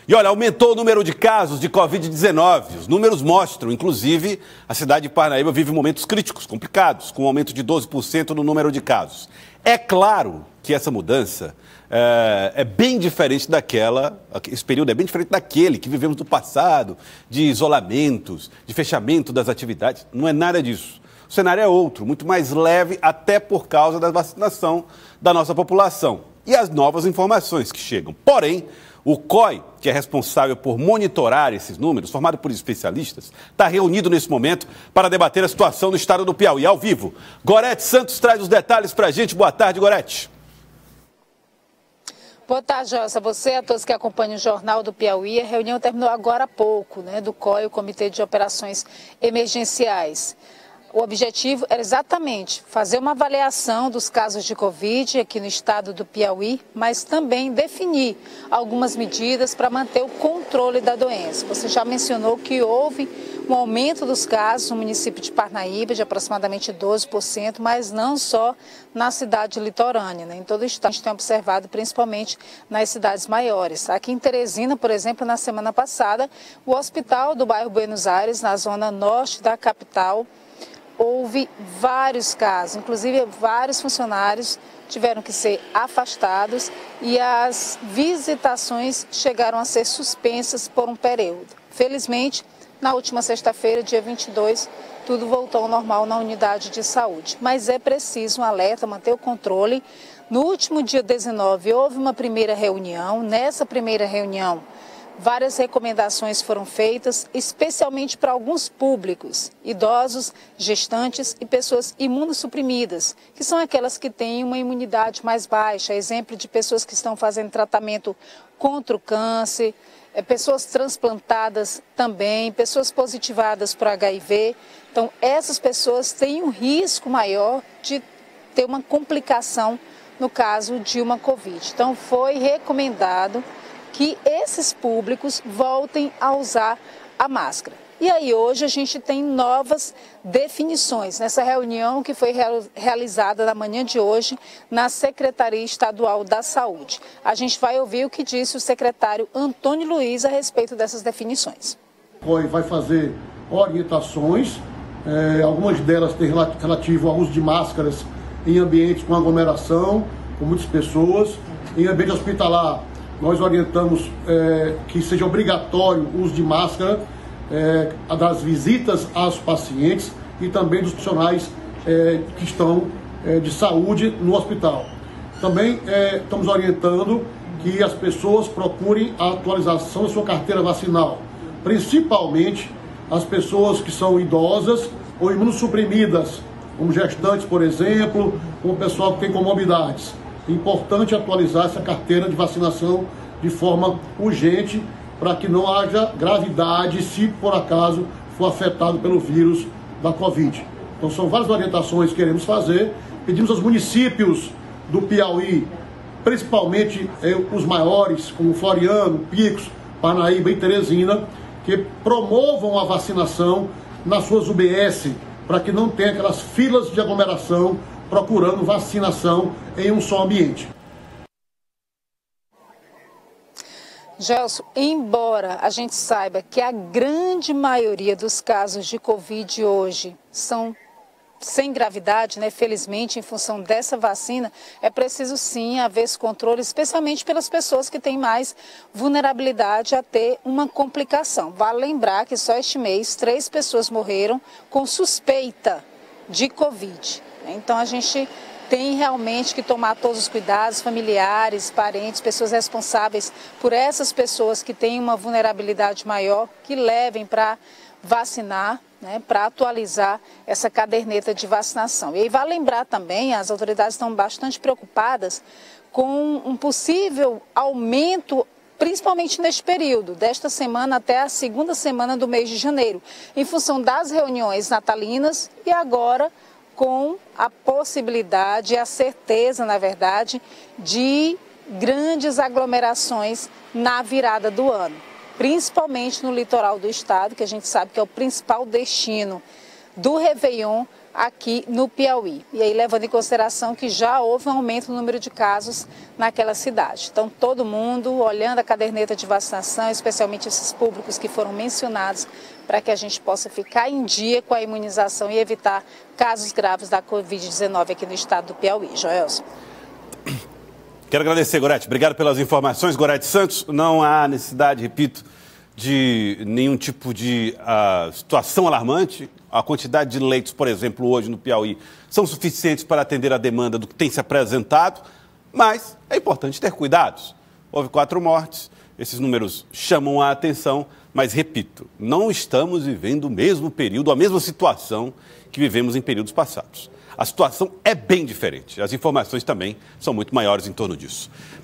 E olha, aumentou o número de casos de Covid-19. Os números mostram, inclusive, a cidade de Parnaíba vive momentos críticos, complicados, com um aumento de 12% no número de casos. É claro que essa mudança é bem diferente daquela, esse período é bem diferente daquele que vivemos no passado, de isolamentos, de fechamento das atividades. Não é nada disso. O cenário é outro, muito mais leve, até por causa da vacinação da nossa população e as novas informações que chegam. Porém, o COI, que é responsável por monitorar esses números, formado por especialistas, está reunido nesse momento para debater a situação no estado do Piauí, ao vivo. Gorete Santos traz os detalhes para a gente. Boa tarde, Gorete. Boa tarde, Jossa. Você e a todos que acompanham o Jornal do Piauí. A reunião terminou agora há pouco, do COI, o Comitê de Operações Emergenciais. O objetivo era exatamente fazer uma avaliação dos casos de Covid aqui no estado do Piauí, mas também definir algumas medidas para manter o controle da doença. Você já mencionou que houve um aumento dos casos no município de Parnaíba de aproximadamente 12%, mas não só na cidade litorânea, em todo o estado. A gente tem observado principalmente nas cidades maiores. Aqui em Teresina, por exemplo, na semana passada, o hospital do bairro Buenos Aires, na zona norte da capital, houve vários casos, inclusive vários funcionários tiveram que ser afastados e as visitações chegaram a ser suspensas por um período. Felizmente, na última sexta-feira, dia 22, tudo voltou ao normal na unidade de saúde. Mas é preciso um alerta, manter o controle. No último dia 19, houve uma primeira reunião. Nessa primeira reunião, várias recomendações foram feitas, especialmente para alguns públicos, idosos, gestantes e pessoas imunossuprimidas, que são aquelas que têm uma imunidade mais baixa, exemplo de pessoas que estão fazendo tratamento contra o câncer, pessoas transplantadas também, pessoas positivadas por HIV. Então, essas pessoas têm um risco maior de ter uma complicação no caso de uma Covid. Então, foi recomendado que esses públicos voltem a usar a máscara. E aí hoje a gente tem novas definições nessa reunião que foi realizada na manhã de hoje na Secretaria Estadual da Saúde. A gente vai ouvir o que disse o secretário Antônio Luiz a respeito dessas definições. O COI vai fazer orientações, algumas delas têm relativo ao uso de máscaras em ambientes com aglomeração, com muitas pessoas, em ambiente hospitalar. Nós orientamos que seja obrigatório o uso de máscara das visitas aos pacientes e também dos profissionais que estão de saúde no hospital. Também estamos orientando que as pessoas procurem a atualização da sua carteira vacinal, principalmente as pessoas que são idosas ou imunossuprimidas, como gestantes, por exemplo, como o pessoal que tem comorbidades. É importante atualizar essa carteira de vacinação de forma urgente para que não haja gravidade se por acaso for afetado pelo vírus da Covid. Então são várias orientações que queremos fazer. Pedimos aos municípios do Piauí, principalmente os maiores, como Floriano, Picos, Parnaíba e Teresina, que promovam a vacinação nas suas UBS, para que não tenha aquelas filas de aglomeração procurando vacinação em um só ambiente. Gelson, embora a gente saiba que a grande maioria dos casos de Covid hoje são sem gravidade, felizmente, em função dessa vacina, é preciso sim haver esse controle, especialmente pelas pessoas que têm mais vulnerabilidade a ter uma complicação. Vale lembrar que só este mês 3 pessoas morreram com suspeita de Covid. Então a gente tem realmente que tomar todos os cuidados, familiares, parentes, pessoas responsáveis por essas pessoas que têm uma vulnerabilidade maior, que levem para vacinar, para atualizar essa caderneta de vacinação. E aí vale lembrar também, as autoridades estão bastante preocupadas com um possível aumento, principalmente neste período, desta semana até a segunda semana do mês de janeiro, em função das reuniões natalinas e agora com a possibilidade, a certeza, na verdade, de grandes aglomerações na virada do ano, principalmente no litoral do estado, que a gente sabe que é o principal destino do Réveillon aqui no Piauí. E aí levando em consideração que já houve um aumento no número de casos naquela cidade. Então todo mundo olhando a caderneta de vacinação, especialmente esses públicos que foram mencionados, para que a gente possa ficar em dia com a imunização e evitar casos graves da Covid-19 aqui no estado do Piauí. Joelson. Quero agradecer, Gorete. Obrigado pelas informações. Gorete Santos, não há necessidade, repito, de nenhum tipo de situação alarmante. A quantidade de leitos, por exemplo, hoje no Piauí, são suficientes para atender a demanda do que tem se apresentado, mas é importante ter cuidados. Houve 4 mortes, esses números chamam a atenção, mas, repito, não estamos vivendo o mesmo período, a mesma situação que vivemos em períodos passados. A situação é bem diferente. As informações também são muito maiores em torno disso.